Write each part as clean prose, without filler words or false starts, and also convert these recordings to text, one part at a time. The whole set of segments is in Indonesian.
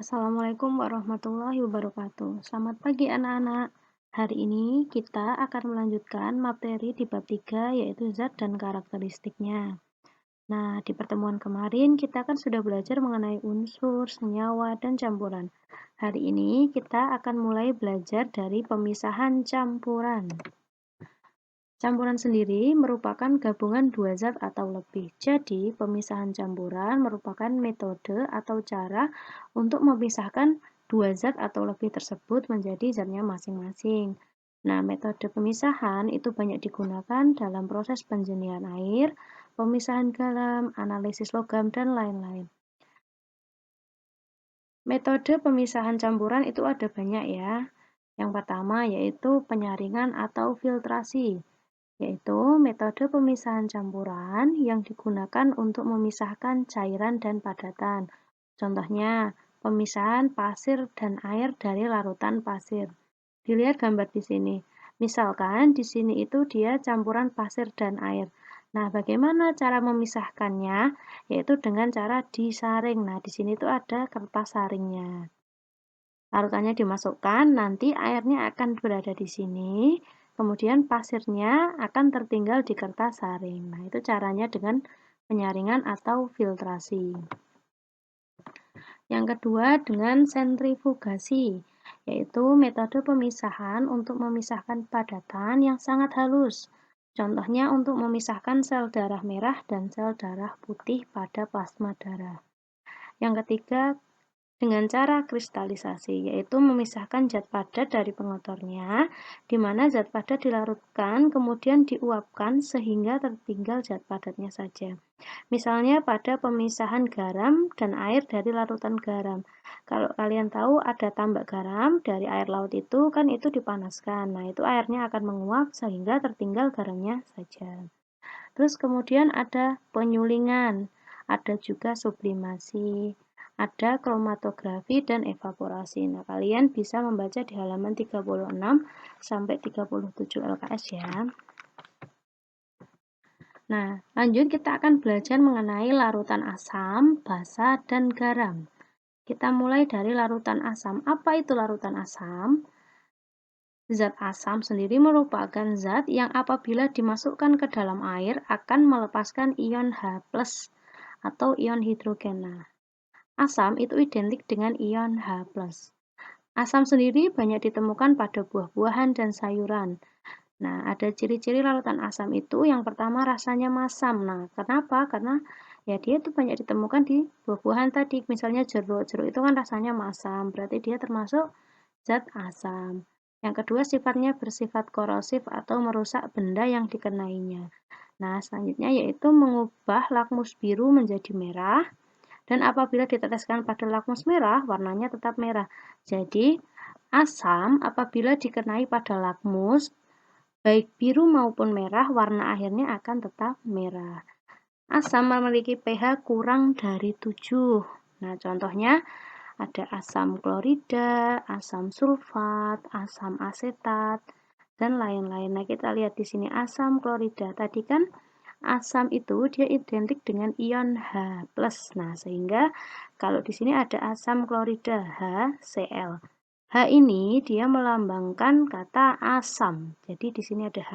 Assalamualaikum warahmatullahi wabarakatuh. Selamat pagi anak-anak. Hari ini kita akan melanjutkan materi di bab 3 yaitu zat dan karakteristiknya. Nah, di pertemuan kemarin kita kan sudah belajar mengenai unsur, senyawa, dan campuran. Hari ini kita akan mulai belajar dari pemisahan campuran. Campuran sendiri merupakan gabungan dua zat atau lebih. Jadi, pemisahan campuran merupakan metode atau cara untuk memisahkan dua zat atau lebih tersebut menjadi zatnya masing-masing. Nah, metode pemisahan itu banyak digunakan dalam proses penjernihan air, pemisahan garam, analisis logam, dan lain-lain. Metode pemisahan campuran itu ada banyak ya. Yang pertama yaitu penyaringan atau filtrasi, yaitu metode pemisahan campuran yang digunakan untuk memisahkan cairan dan padatan. Contohnya, pemisahan pasir dan air dari larutan pasir. Dilihat gambar di sini. Misalkan di sini itu dia campuran pasir dan air. Nah, bagaimana cara memisahkannya? Yaitu dengan cara disaring. Nah, di sini itu ada kertas saringnya. Larutannya dimasukkan, nanti airnya akan berada di sini, kemudian pasirnya akan tertinggal di kertas saring. Nah, itu caranya dengan penyaringan atau filtrasi. Yang kedua dengan sentrifugasi, yaitu metode pemisahan untuk memisahkan padatan yang sangat halus. Contohnya untuk memisahkan sel darah merah dan sel darah putih pada plasma darah. Yang ketiga, dengan cara kristalisasi, yaitu memisahkan zat padat dari pengotornya, di mana zat padat dilarutkan, kemudian diuapkan sehingga tertinggal zat padatnya saja. Misalnya pada pemisahan garam dan air dari larutan garam. Kalau kalian tahu ada tambak garam dari air laut itu kan itu dipanaskan. Nah, itu airnya akan menguap sehingga tertinggal garamnya saja. Terus kemudian ada penyulingan, ada juga sublimasi, ada kromatografi dan evaporasi. Nah, kalian bisa membaca di halaman 36 sampai 37 LKS ya. Nah, lanjut kita akan belajar mengenai larutan asam, basa, dan garam. Kita mulai dari larutan asam. Apa itu larutan asam? Zat asam sendiri merupakan zat yang apabila dimasukkan ke dalam air akan melepaskan ion H+ atau ion hidrogen. Nah, asam itu identik dengan ion H+. Asam sendiri banyak ditemukan pada buah-buahan dan sayuran. Nah, ada ciri-ciri larutan asam itu yang pertama rasanya masam. Nah, kenapa? Karena ya dia itu banyak ditemukan di buah-buahan tadi. Misalnya jeruk. Jeruk itu kan rasanya masam, berarti dia termasuk zat asam. Yang kedua sifatnya bersifat korosif atau merusak benda yang dikenainya. Nah, selanjutnya yaitu mengubah lakmus biru menjadi merah. Dan apabila diteteskan pada lakmus merah, warnanya tetap merah. Jadi, asam apabila dikenai pada lakmus, baik biru maupun merah, warna akhirnya akan tetap merah. Asam memiliki pH kurang dari 7. Nah, contohnya ada asam klorida, asam sulfat, asam asetat, dan lain-lain. Nah, kita lihat di sini asam klorida. Tadi kan asam itu dia identik dengan ion H+. Nah, sehingga kalau di sini ada asam klorida HCl. H ini dia melambangkan kata asam. Jadi di sini ada H,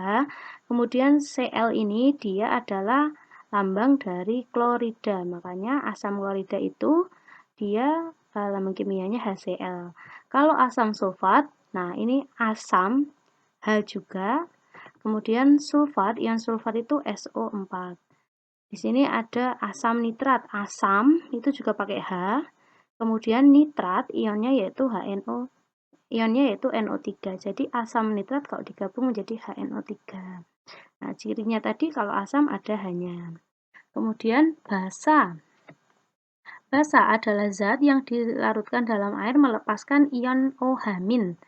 kemudian Cl ini dia adalah lambang dari klorida. Makanya asam klorida itu dia lambang kimianya HCl. Kalau asam sulfat, nah ini asam H juga. Kemudian sulfat, ion sulfat itu SO4. Di sini ada asam nitrat. Asam itu juga pakai H. Kemudian nitrat ionnya yaitu HNO. Ionnya yaitu NO3. Jadi asam nitrat kalau digabung menjadi HNO3. Nah, cirinya tadi kalau asam ada H-nya. Kemudian basa. Basa adalah zat yang dilarutkan dalam air melepaskan ion OH-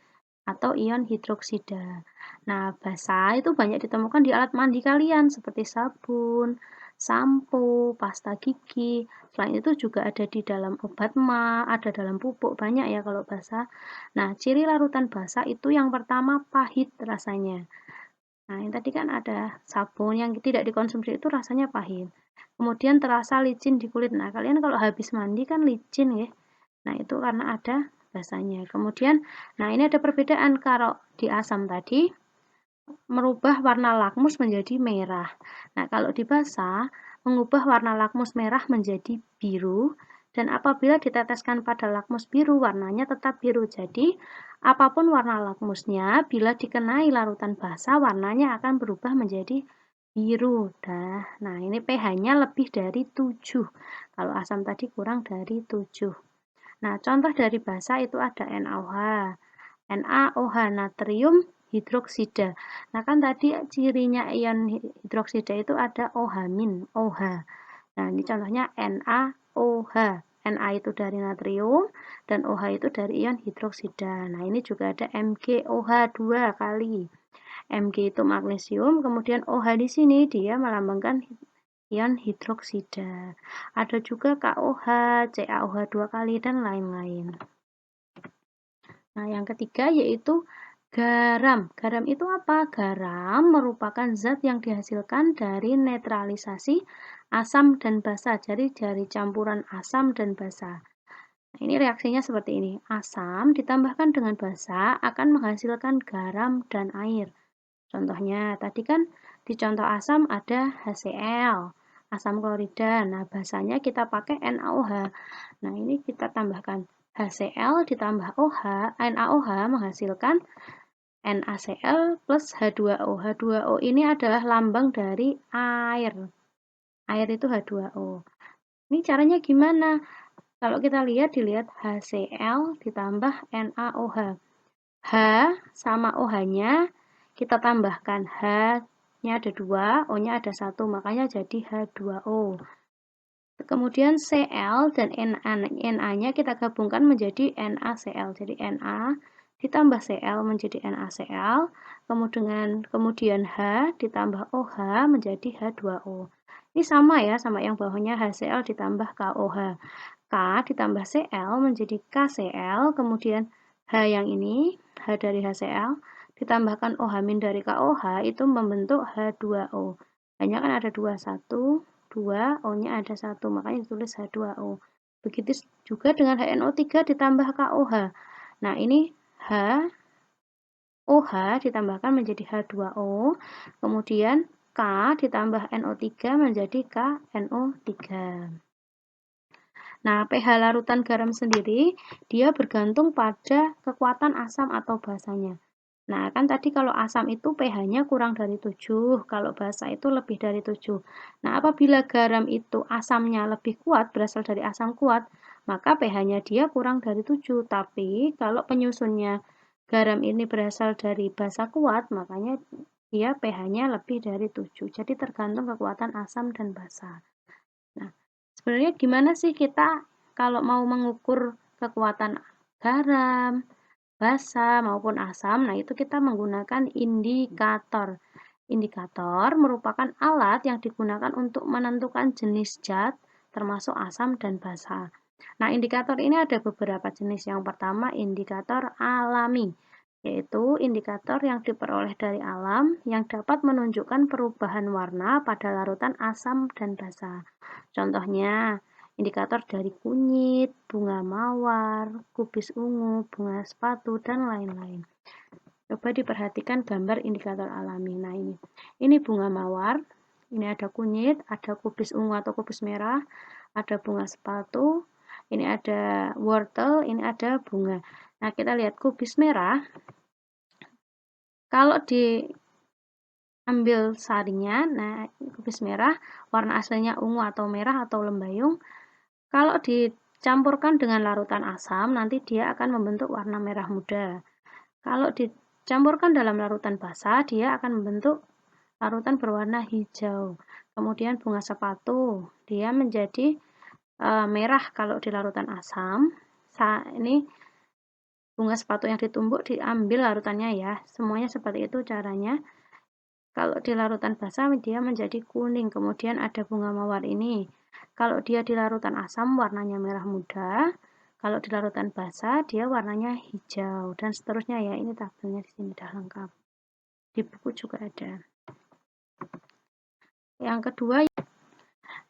atau ion hidroksida. Nah, basa itu banyak ditemukan di alat mandi kalian seperti sabun, sampo, pasta gigi. Selain itu juga ada di dalam obat ma, ada dalam pupuk, banyak ya kalau basa. Nah, ciri larutan basa itu yang pertama pahit rasanya. Nah, yang tadi kan ada sabun yang tidak dikonsumsi itu rasanya pahit. Kemudian terasa licin di kulit. Nah, kalian kalau habis mandi kan licin ya. Nah, itu karena ada basanya. Kemudian, nah ini ada perbedaan kalau di asam tadi merubah warna lakmus menjadi merah. Nah, kalau di basa mengubah warna lakmus merah menjadi biru dan apabila diteteskan pada lakmus biru warnanya tetap biru. Jadi, apapun warna lakmusnya bila dikenai larutan basa warnanya akan berubah menjadi biru. Nah, ini pH-nya lebih dari 7. Kalau asam tadi kurang dari 7. Nah, contoh dari basa itu ada NaOH. NaOH natrium hidroksida. Nah, kan tadi cirinya ion hidroksida itu ada OH-. Nah, ini contohnya NaOH. Na itu dari natrium dan OH itu dari ion hidroksida. Nah, ini juga ada MgOH 2 kali. Mg itu magnesium, kemudian OH di sini dia melambangkan ion hidroksida. Ada juga KOH, CaOH 2 kali dan lain-lain. Nah, yang ketiga yaitu garam. Garam itu apa? Garam merupakan zat yang dihasilkan dari netralisasi asam dan basa. Jadi dari campuran asam dan basa. Nah, ini reaksinya seperti ini. Asam ditambahkan dengan basa akan menghasilkan garam dan air. Contohnya, tadi kan di contoh asam ada HCl, asam klorida. Nah, basanya kita pakai NaOH. Nah, ini kita tambahkan HCl ditambah OH, NaOH menghasilkan NaCl plus H2O. H2O ini adalah lambang dari air. Air itu H2O. Ini caranya gimana? Kalau kita dilihat HCl ditambah NaOH. H sama OH-nya kita tambahkan. H-nya ada 2, O-nya ada 1, makanya jadi H2O. Kemudian Cl dan Na-nya kita gabungkan menjadi NaCl. Jadi Na ditambah Cl menjadi NaCl, kemudian H ditambah OH menjadi H2O. Ini sama ya, sama yang bawahnya HCl ditambah KOH. K ditambah Cl menjadi KCl, kemudian H yang ini, H dari HCl, ditambahkan OH- dari KOH, itu membentuk H2O. Hanya kan ada 2, 1, 2, O-nya ada 1, makanya ditulis H2O. Begitu juga dengan HNO3 ditambah KOH. Nah, ini OH ditambahkan menjadi H2O, kemudian K ditambah NO3 menjadi KNO3. Nah, pH larutan garam sendiri, dia bergantung pada kekuatan asam atau basanya. Nah, kan tadi kalau asam itu pH-nya kurang dari 7, kalau basa itu lebih dari 7. Nah, apabila garam itu asamnya lebih kuat, berasal dari asam kuat, maka pH-nya dia kurang dari 7. Tapi, kalau penyusunnya garam ini berasal dari basa kuat, makanya dia pH-nya lebih dari 7. Jadi, tergantung kekuatan asam dan basa. Nah, sebenarnya gimana sih kita kalau mau mengukur kekuatan garam, basa maupun asam? Nah, itu kita menggunakan indikator. Indikator merupakan alat yang digunakan untuk menentukan jenis zat termasuk asam dan basa. Nah, indikator ini ada beberapa jenis. Yang pertama, indikator alami, yaitu indikator yang diperoleh dari alam yang dapat menunjukkan perubahan warna pada larutan asam dan basa. Contohnya, indikator dari kunyit, bunga mawar, kubis ungu, bunga sepatu, dan lain-lain. Coba diperhatikan gambar indikator alami. Nah, ini bunga mawar, ini ada kunyit, ada kubis ungu atau kubis merah, ada bunga sepatu, ini ada wortel, ini ada bunga. Nah, kita lihat kubis merah, kalau diambil sarinya, nah kubis merah, warna aslinya ungu atau merah atau lembayung, kalau dicampurkan dengan larutan asam, nanti dia akan membentuk warna merah muda. Kalau dicampurkan dalam larutan basa, dia akan membentuk larutan berwarna hijau. Kemudian bunga sepatu, dia menjadi merah kalau di larutan asam. Ini bunga sepatu yang ditumbuk diambil larutannya ya. Semuanya seperti itu caranya. Kalau di larutan basa dia menjadi kuning. Kemudian ada bunga mawar ini. Kalau dia di larutan asam warnanya merah muda. Kalau di larutan basa dia warnanya hijau dan seterusnya ya. Ini tabelnya di sini sudah lengkap. Di buku juga ada.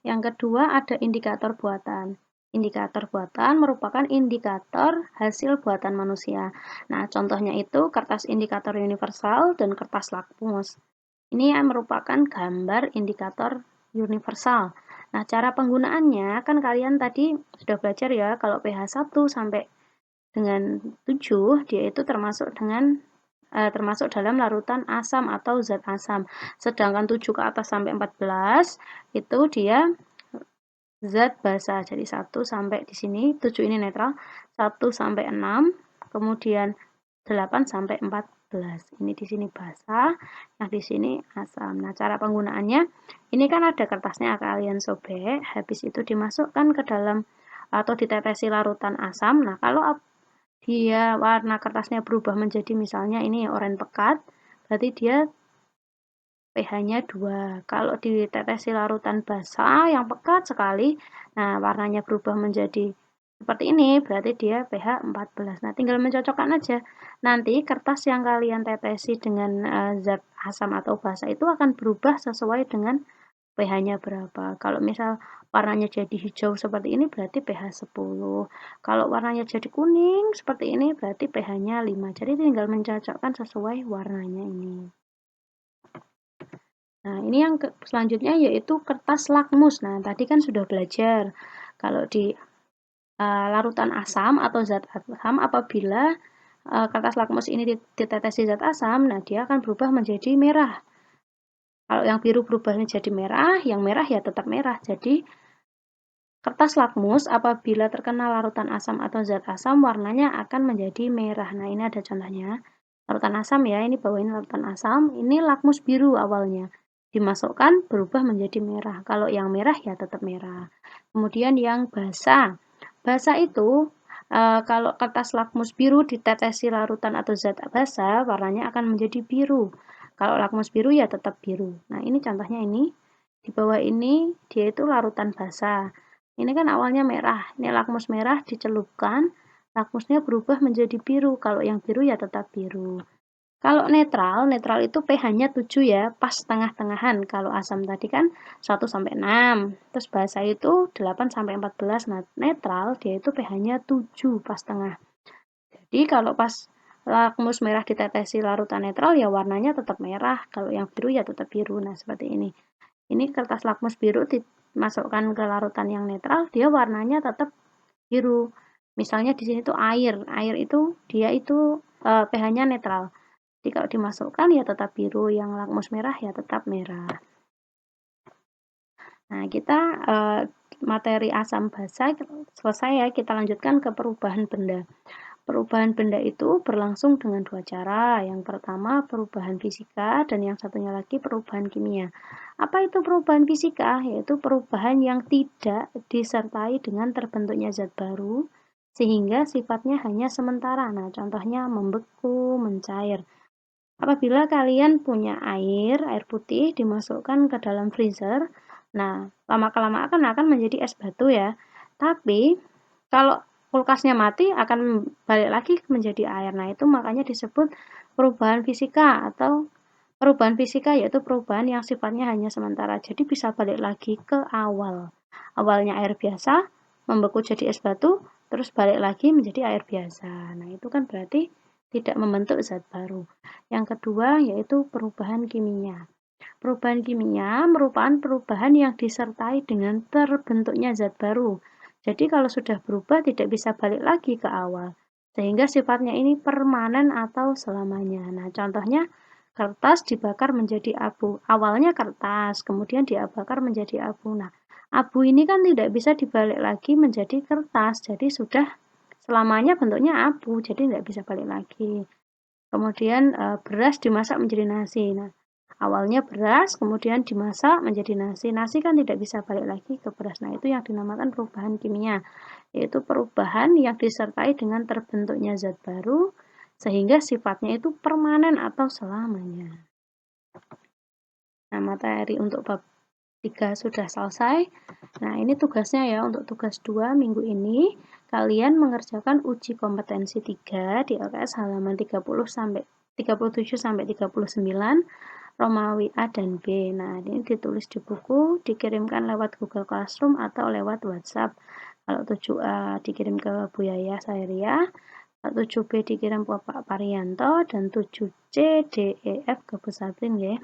Yang kedua ada indikator buatan. Indikator buatan merupakan indikator hasil buatan manusia. Nah, contohnya itu kertas indikator universal dan kertas lakmus. Ini merupakan gambar indikator universal. Nah, cara penggunaannya kan kalian tadi sudah belajar ya, kalau pH 1 sampai dengan 7 dia itu termasuk dalam larutan asam atau zat asam. Sedangkan 7 ke atas sampai 14 itu dia zat basa. Jadi 1 sampai di sini 7 ini netral, 1 sampai 6, kemudian 8 sampai 14. Ini di sini basa, yang di sini asam. Nah, cara penggunaannya ini kan ada kertasnya, kalian sobek, habis itu dimasukkan ke dalam atau ditetesi larutan asam. Nah, kalau dia warna kertasnya berubah menjadi misalnya ini oranye pekat, berarti dia pH-nya 2. Kalau ditetesi larutan basa yang pekat sekali, nah warnanya berubah menjadi seperti ini, berarti dia pH 14. Nah, tinggal mencocokkan aja. Nanti kertas yang kalian tetesi dengan zat asam atau basa itu akan berubah sesuai dengan pH-nya berapa. Kalau misal warnanya jadi hijau seperti ini berarti pH 10. Kalau warnanya jadi kuning seperti ini berarti pH-nya 5. Jadi tinggal mencocokkan sesuai warnanya ini. Nah, ini yang selanjutnya yaitu kertas lakmus. Nah, tadi kan sudah belajar kalau di larutan asam atau zat asam apabila kertas lakmus ini ditetesi zat asam, nah dia akan berubah menjadi merah. Kalau yang biru berubah menjadi merah, yang merah ya tetap merah. Jadi kertas lakmus apabila terkena larutan asam atau zat asam warnanya akan menjadi merah. Nah, ini ada contohnya. Larutan asam ya, ini bawain larutan asam, ini lakmus biru awalnya. Dimasukkan berubah menjadi merah. Kalau yang merah ya tetap merah. Kemudian yang basa. Basa itu kalau kertas lakmus biru ditetesi larutan atau zat basa, warnanya akan menjadi biru. Kalau lakmus biru ya tetap biru. Nah, ini contohnya ini. Di bawah ini dia itu larutan basa. Ini kan awalnya merah. Ini lakmus merah dicelupkan, lakmusnya berubah menjadi biru. Kalau yang biru ya tetap biru. Kalau netral, netral itu pH-nya 7 ya, pas tengah-tengahan. Kalau asam tadi kan 1 sampai 6. Terus basa itu 8 sampai 14. Nah, netral dia itu pH-nya 7 pas tengah. Jadi kalau pas lakmus merah ditetesi larutan netral ya warnanya tetap merah. Kalau yang biru ya tetap biru. Nah, seperti ini. Ini kertas lakmus biru dimasukkan ke larutan yang netral, dia warnanya tetap biru. Misalnya di sini tuh air. Air itu dia itu pH-nya netral. Jadi kalau dimasukkan ya tetap biru, yang lakmus merah ya tetap merah. Nah, kita materi asam basa selesai ya, kita lanjutkan ke perubahan benda. Perubahan benda itu berlangsung dengan dua cara. Yang pertama perubahan fisika dan yang satunya lagi perubahan kimia. Apa itu perubahan fisika? Yaitu perubahan yang tidak disertai dengan terbentuknya zat baru sehingga sifatnya hanya sementara. Nah, contohnya membeku, mencair. Apabila kalian punya air putih dimasukkan ke dalam freezer, nah lama-kelamaan akan menjadi es batu ya. Tapi kalau kulkasnya mati akan balik lagi menjadi air. Nah, itu makanya disebut perubahan fisika atau perubahan fisika yaitu perubahan yang sifatnya hanya sementara. Jadi bisa balik lagi ke awal. Awalnya air biasa, membeku jadi es batu, terus balik lagi menjadi air biasa. Nah, itu kan berarti tidak membentuk zat baru. Yang kedua yaitu perubahan kimia. Perubahan kimia merupakan perubahan yang disertai dengan terbentuknya zat baru. Jadi kalau sudah berubah tidak bisa balik lagi ke awal. Sehingga sifatnya ini permanen atau selamanya. Nah, contohnya kertas dibakar menjadi abu. Awalnya kertas, kemudian dibakar menjadi abu. Nah, abu ini kan tidak bisa dibalik lagi menjadi kertas. Jadi sudah selamanya bentuknya abu, jadi tidak bisa balik lagi. Kemudian beras dimasak menjadi nasi. Nah, awalnya beras, kemudian dimasak menjadi nasi. Nasi kan tidak bisa balik lagi ke beras. Nah, itu yang dinamakan perubahan kimia, yaitu perubahan yang disertai dengan terbentuknya zat baru, sehingga sifatnya itu permanen atau selamanya. Nah, materi untuk bab 3 sudah selesai. Nah, ini tugasnya ya, untuk tugas 2 minggu ini, kalian mengerjakan uji kompetensi 3 di LKS halaman 37 sampai 39 Romawi A dan B. Nah, ini ditulis di buku, dikirimkan lewat Google Classroom atau lewat WhatsApp. Kalau 7A dikirim ke Bu Yaya Saheria, 7B dikirim ke Pak Parianto, dan 7C, D, E, F ke Bu Saprin ya.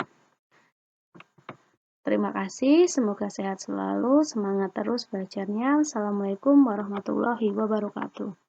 Terima kasih, semoga sehat selalu, semangat terus belajarnya. Assalamualaikum warahmatullahi wabarakatuh.